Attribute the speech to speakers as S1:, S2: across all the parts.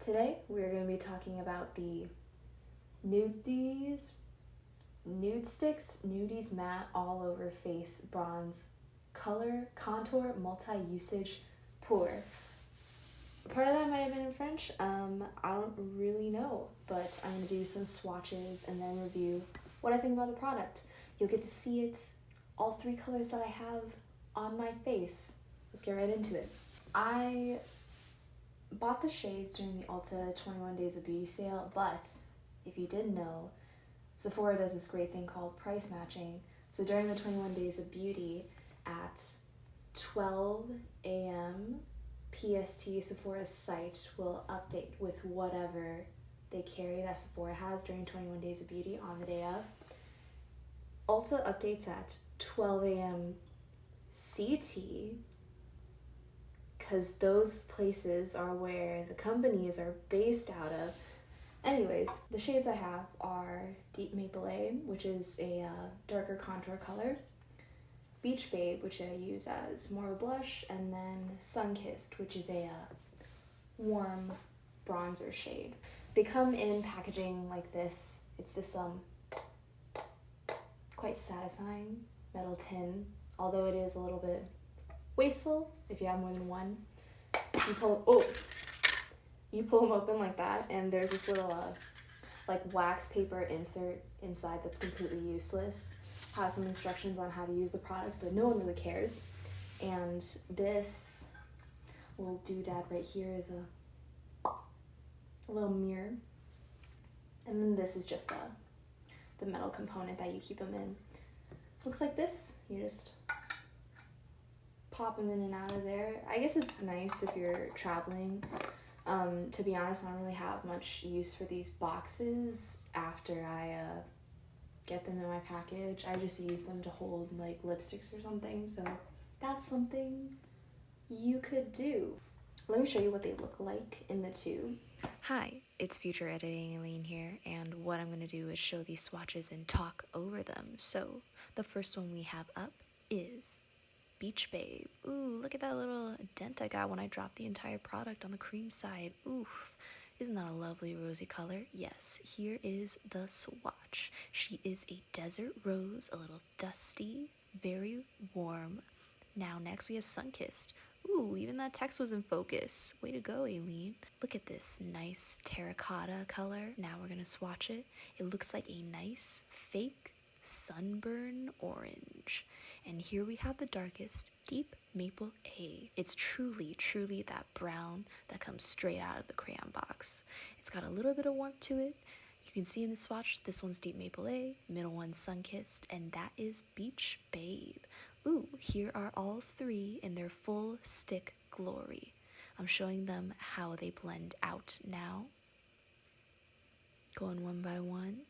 S1: Today we're going to be talking about the Nudestix Nudies Matte All Over Face Bronze Color Contour Multi-Usage Pour. Part of that might have been in French. I don't really know, but I'm going to do some swatches and then review what I think about the product. You'll get to see it, all three colors that I have on my face. Let's get right into it. I bought the shades during the Ulta 21 Days of Beauty sale, but if you didn't know, Sephora does this great thing called price matching. So during the 21 Days of Beauty at 12 a.m. PST, Sephora's site will update with whatever they carry that Sephora has during 21 Days of Beauty on the day of. Ulta updates at 12 a.m. CT, because those places are where the companies are based out of. Anyways, the shades I have are Deep Maple A, which is a darker contour color, Beach Babe, which I use as more of a blush, and then Sunkissed, which is a warm bronzer shade. They come in packaging like this. It's this quite satisfying metal tin, although it is a little bit wasteful if you have more than one. You pull them open like that, and there's this little like wax paper insert inside that's completely useless. Has some instructions on how to use the product, but no one really cares. And this little doodad right here is a little mirror, and then this is just the metal component that you keep them in. Looks like this. You just pop them in and out of there. I guess it's nice if you're traveling. To be honest, I don't really have much use for these boxes after I get them in my package. I just use them to hold like lipsticks or something, so that's something you could do. Let me show you what they look like in the tube.
S2: Hi, it's future editing Aileen here, and what I'm going to do is show these swatches and talk over them. So the first one we have up is Beach Babe. Ooh, look at that little dent I got when I dropped the entire product on the cream side. Oof. Isn't that a lovely rosy color? Yes, here is the swatch. She is a desert rose, a little dusty, very warm. Now next we have Sunkissed. Ooh, even that text was in focus. Way to go, Aileen. Look at this nice terracotta color. Now we're gonna swatch it. It looks like a nice fake sunburn orange. And here we have the darkest, Deep Maple A. It's truly that brown that comes straight out of the crayon box. It's got a little bit of warmth to it. You can see in the swatch, this one's Deep Maple A, middle one's Sunkissed, and that is Beach Babe. Ooh, here are all three in their full stick glory. I'm showing them how they blend out now. Going one by one.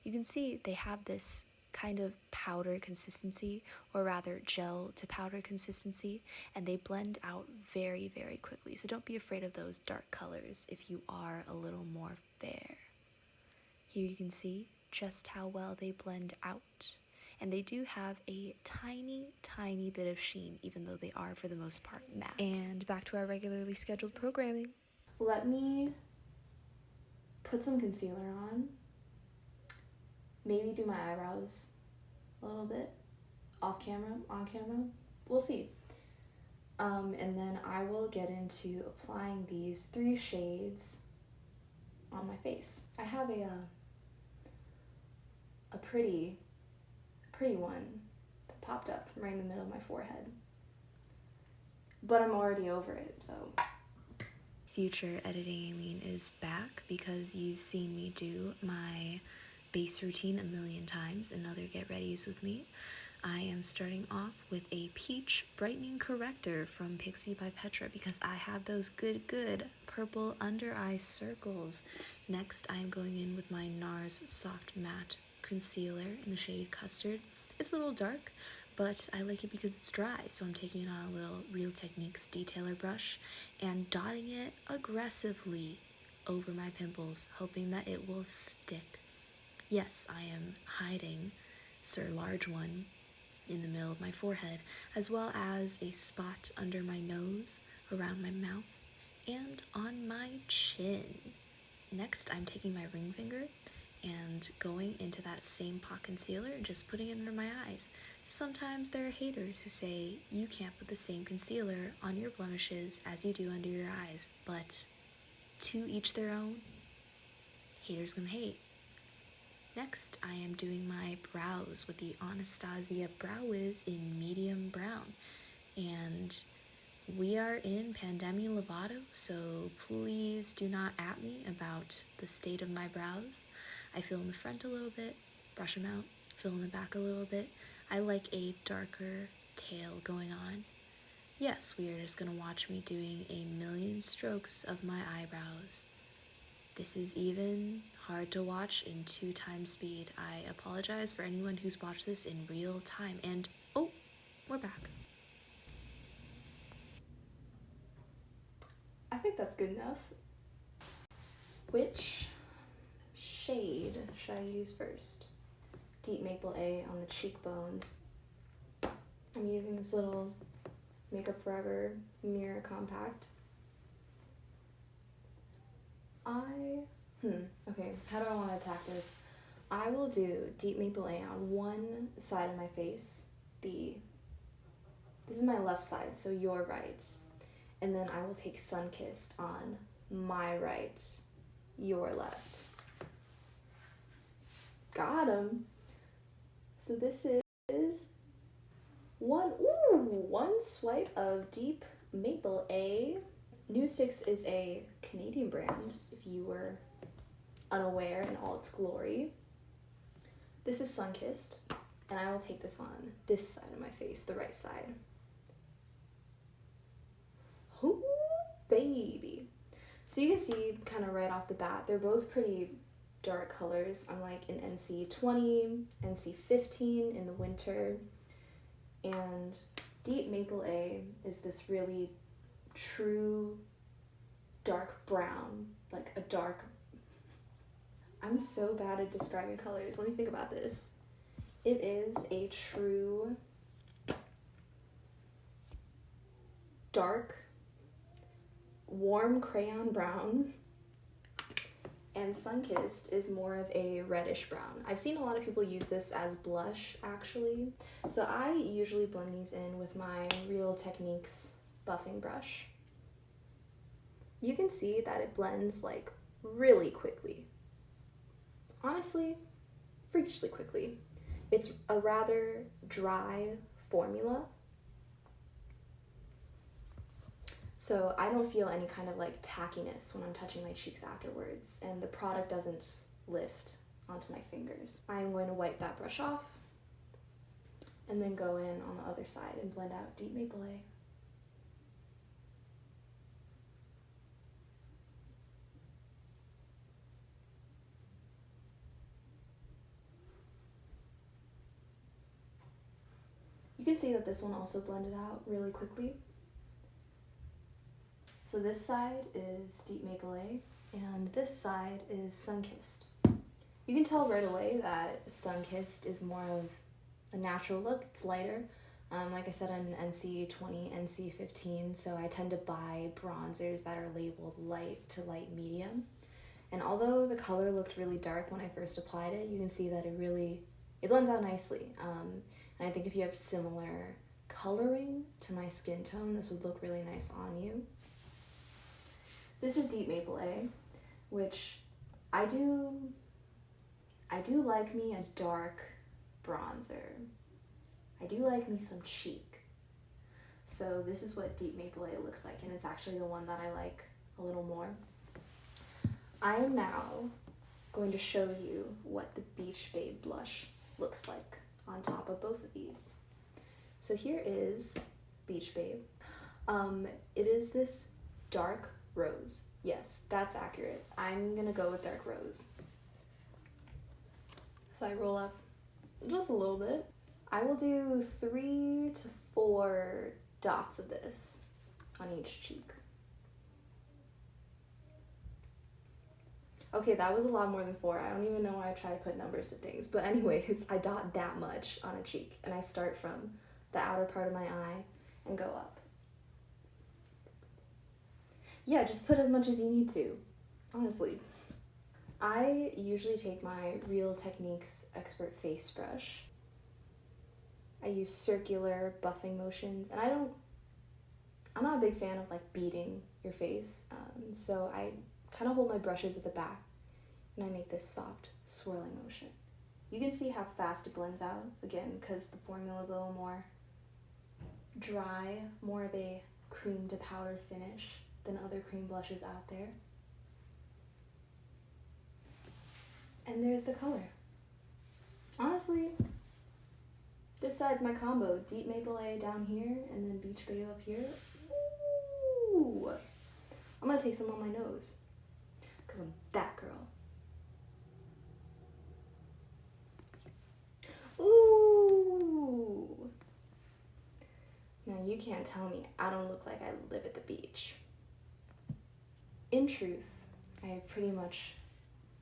S2: You can see they have this kind of powder consistency, or rather gel to powder consistency, and they blend out very quickly. So don't be afraid of those dark colors if you are a little more fair. Here you can see just how well they blend out. And they do have a tiny bit of sheen, even though they are for the most part matte. And back to our regularly scheduled programming.
S1: Let me put some concealer on. Maybe do my eyebrows a little bit, off camera, on camera, we'll see. And then I will get into applying these three shades on my face. I have a pretty one that popped up right in the middle of my forehead, but I'm already over it, so.
S2: Future editing Aileen is back because you've seen me do my base routine a million times and other get readies with me. I am starting off with a peach brightening corrector from Pixie by Petra because I have those good purple under eye circles. Next, I am going in with my NARS Soft Matte Concealer in the shade Custard. It's a little dark, but I like it because it's dry, so I'm taking it on a little Real Techniques detailer brush and dotting it aggressively over my pimples, hoping that it will stick. Yes, I am hiding Sir Large One in the middle of my forehead, as well as a spot under my nose, around my mouth, and on my chin. Next, I'm taking my ring finger and going into that same pot concealer and just putting it under my eyes. Sometimes there are haters who say you can't put the same concealer on your blemishes as you do under your eyes, but to each their own. Haters gonna hate. Next, I am doing my brows with the Anastasia Brow Wiz in medium brown. And we are in Pandemia Lovato, so please do not at me about the state of my brows. I fill in the front a little bit, brush them out, fill in the back a little bit. I like a darker tail going on. Yes, we are just gonna watch me doing a million strokes of my eyebrows. This is even hard to watch in 2x speed. I apologize for anyone who's watched this in real time. And, oh, we're back.
S1: I think that's good enough. Which shade should I use first? Deep Maple A on the cheekbones. I'm using this little Makeup Forever Mirror Compact. Okay, how do I want to attack this? I will do Deep Maple A on one side of my face. This is my left side, so your right. And then I will take Sunkissed on my right, your left. Got him. So this is one swipe of Deep Maple A. Nudestix is a Canadian brand, if you were unaware in all its glory. This is Sunkissed, and I will take this on this side of my face, the right side. Oh, baby. So you can see kind of right off the bat, they're both pretty dark colors. I'm like in NC 20, NC 15 in the winter. And Deep Maple A is this really true dark brown, like a dark, I'm so bad at describing colors. Let me think about this. It is a true dark, warm crayon brown, and Sunkissed is more of a reddish brown. I've seen a lot of people use this as blush, actually. So I usually blend these in with my Real Techniques buffing brush. You can see that it blends like really quickly. Honestly, freakishly quickly. It's a rather dry formula, so I don't feel any kind of like tackiness when I'm touching my cheeks afterwards, and the product doesn't lift onto my fingers. I'm going to wipe that brush off and then go in on the other side and blend out Deep Maple A. You can see that this one also blended out really quickly. So this side is Deep Maple A, and this side is Sunkissed. You can tell right away that Sunkissed is more of a natural look. It's lighter. Like I said, I'm NC 20, NC 15, so I tend to buy bronzers that are labeled light to light medium. And although the color looked really dark when I first applied it, you can see that it blends out nicely. And I think if you have similar coloring to my skin tone, this would look really nice on you. This is Deep Maple A, which I do like me a dark bronzer. I do like me some cheek. So this is what Deep Maple A looks like, and it's actually the one that I like a little more. I am now going to show you what the Beach Babe blush looks like on top of both of these. So here is Beach Babe. It is this dark rose. Yes, that's accurate. I'm gonna go with dark rose. So I roll up just a little bit. I will do 3 to 4 dots of this on each cheek. Okay, that was a lot more than 4. I don't even know why I try to put numbers to things. But anyways, I dot that much on a cheek. And I start from the outer part of my eye and go up. Yeah, just put as much as you need to, honestly. I usually take my Real Techniques Expert Face Brush. I use circular buffing motions, and I'm not a big fan of like beating your face, so I kind of hold my brushes at the back and I make this soft swirling motion. You can see how fast it blends out, again, because the formula is a little more dry, more of a cream to powder finish than other cream blushes out there. And there's the color. Honestly, this side's my combo. Deep Maple A down here, and then Beach Bay up here. Ooh! I'm gonna take some on my nose, because I'm that girl. Ooh! Now you can't tell me I don't look like I live at the beach. In truth, I have pretty much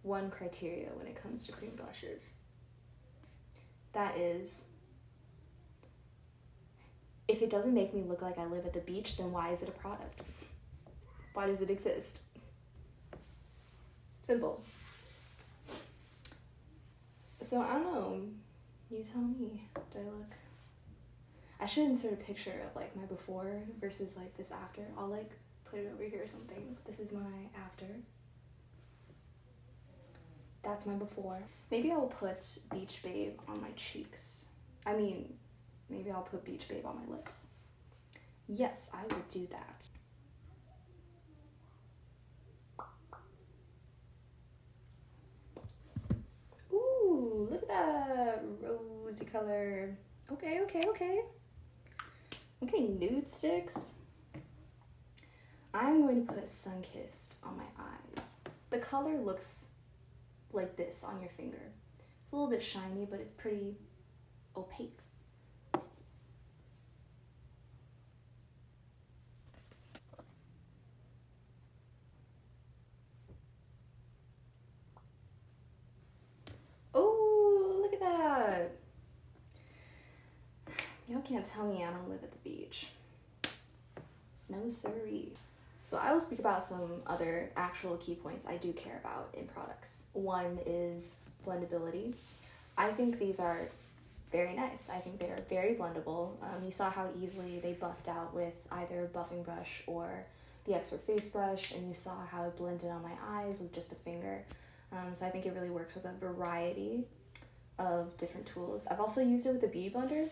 S1: one criteria when it comes to cream blushes. That is, if it doesn't make me look like I live at the beach, then why is it a product? Why does it exist? Simple. So I don't know, you tell me, do I look? I should insert a picture of like my before versus like this after. I'll like put it over here or something. This is my after. That's my before. Maybe I'll put Beach Babe on my cheeks. I mean, maybe I'll put Beach Babe on my lips. Yes, I will do that. Ooh, look at that rosy color. Okay. Okay, Nudestix. I'm going to put Sunkissed on my eyes. The color looks like this on your finger. It's a little bit shiny, but it's pretty opaque. Oh, look at that. Y'all can't tell me I don't live at the beach. No siree. So I will speak about some other actual key points I do care about in products. One is blendability. I think these are very nice. I think they are very blendable. You saw how easily they buffed out with either a buffing brush or the Expert Face Brush, and you saw how it blended on my eyes with just a finger. So I think it really works with a variety of different tools. I've also used it with a Beauty Blender.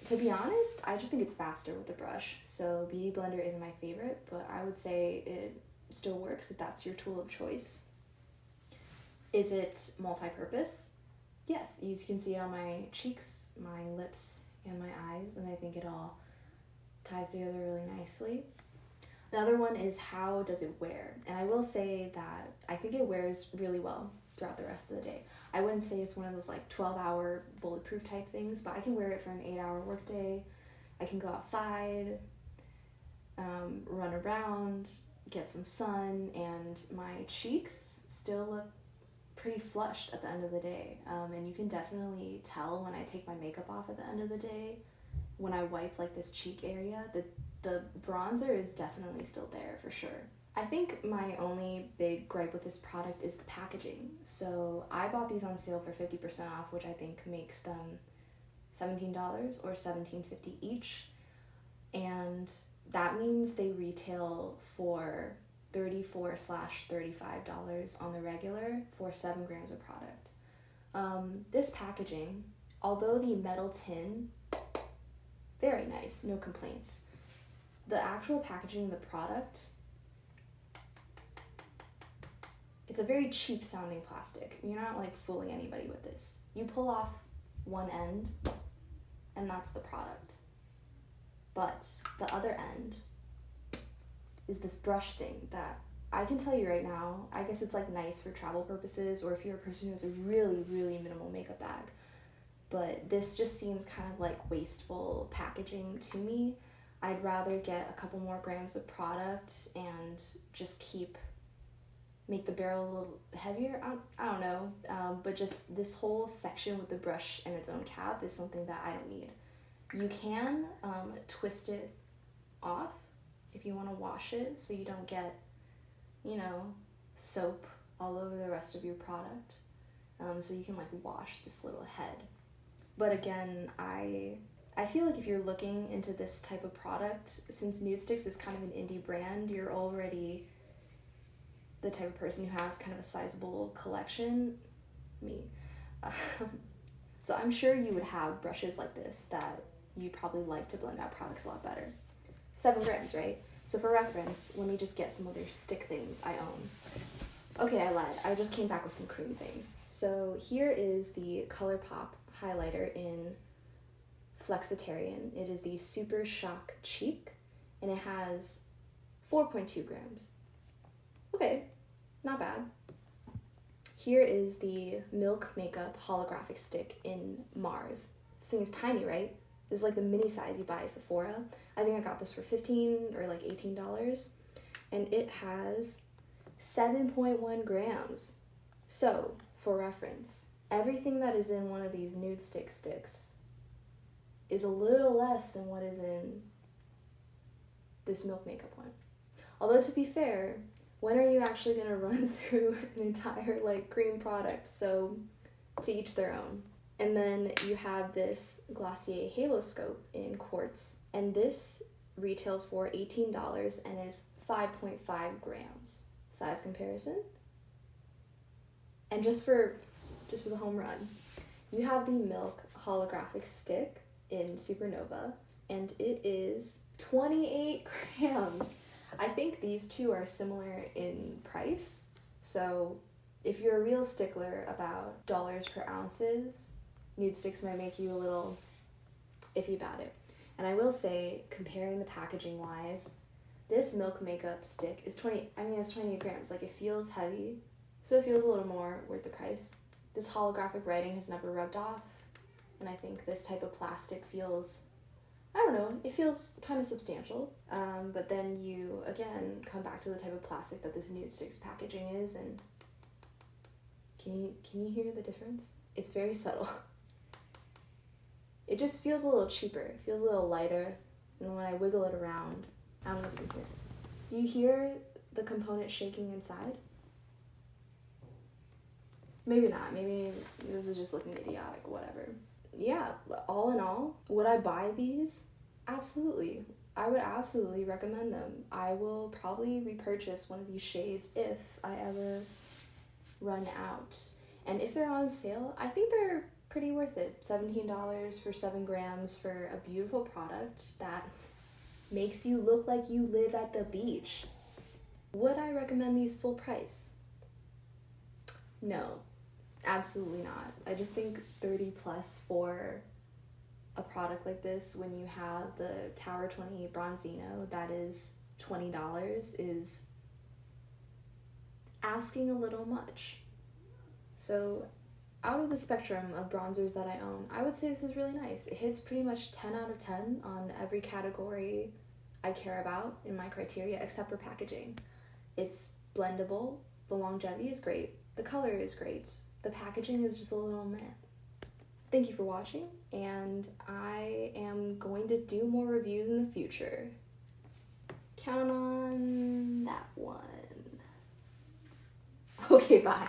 S1: To be honest, I just think it's faster with the brush. So Beauty Blender isn't my favorite, but I would say it still works if that's your tool of choice. Is it multi-purpose? Yes, you can see it on my cheeks, my lips, and my eyes, and I think it all ties together really nicely. Another one is how does it wear? And I will say that I think it wears really well throughout the rest of the day. I wouldn't say it's one of those like 12-hour bulletproof type things, but I can wear it for an 8-hour workday. I can go outside, run around, get some sun, and my cheeks still look pretty flushed at the end of the day. And you can definitely tell when I take my makeup off at the end of the day, when I wipe like this cheek area, the bronzer is definitely still there for sure. I think my only big gripe with this product is the packaging. So I bought these on sale for 50% off, which I think makes them $17 or $17.50 each. And that means they retail for $34/$35 on the regular for 7 grams of product. This packaging, although the metal tin, very nice, no complaints. The actual packaging of the product, it's a very cheap sounding plastic. You're not like fooling anybody with this. You pull off one end and that's the product. But the other end is this brush thing that I can tell you right now, I guess it's like nice for travel purposes or if you're a person who has a really, really minimal makeup bag. But this just seems kind of like wasteful packaging to me. I'd rather get a couple more grams of product and just make the barrel a little heavier. I don't know, but just this whole section with the brush and its own cap is something that I don't need. You can twist it off if you want to wash it so you don't get, you know, soap all over the rest of your product. So you can like wash this little head. But again, I feel like if you're looking into this type of product, since Nudestix is kind of an indie brand, you're already the type of person who has kind of a sizable collection. Me. So I'm sure you would have brushes like this that you probably like to blend out products a lot better. 7 grams, right? So for reference, let me just get some other stick things I own. Okay, I lied. I just came back with some cream things. So here is the ColourPop highlighter in Flexitarian. It is the Super Shock Cheek, and it has 4.2 grams. Okay, not bad. Here is the Milk Makeup holographic stick in Mars. This thing is tiny, right? This is like the mini size you buy at Sephora. I think I got this for $15 or like $18. And it has 7.1 grams. So, for reference, everything that is in one of these Nudestix sticks is a little less than what is in this Milk Makeup one. Although, to be fair, when are you actually going to run through an entire like cream product? So to each their own. And then you have this Glossier Halo Scope in quartz, and this retails for $18 and is 5.5 grams. Size comparison. And just for the home run, you have the Milk holographic stick in Supernova, and it is 28 grams. I think these two are similar in price, so if you're a real stickler about dollars per ounces, Nudestix might make you a little iffy about it. And I will say, comparing the packaging wise, this Milk Makeup stick is it's 28 grams. Like, it feels heavy, so it feels a little more worth the price. This holographic writing has never rubbed off, and I think this type of plastic feels, I don't know, it feels kind of substantial. But then you, again, come back to the type of plastic that this Nudestix packaging is, and can you hear the difference? It's very subtle. It just feels a little cheaper. It feels a little lighter, and when I wiggle it around, I don't know if you can hear. Do you hear the component shaking inside? Maybe not. Maybe this is just looking idiotic, whatever. Yeah, all in all, would I buy these? Absolutely. I would absolutely recommend them. I will probably repurchase one of these shades if I ever run out. And if they're on sale, I think they're pretty worth it. $17 for 7 grams for a beautiful product that makes you look like you live at the beach. Would I recommend these full price? No, absolutely not. I just think 30 plus for a product like this, when you have the Tower 28 Bronzino that is $20, is asking a little much. So out of the spectrum of bronzers that I own, I would say this is really nice. It hits pretty much 10 out of 10 on every category I care about in my criteria, except for packaging. It's blendable, the longevity is great, the color is great, the packaging is just a little meh. Thank you for watching, and I am going to do more reviews in the future. Count on that one. Okay, bye.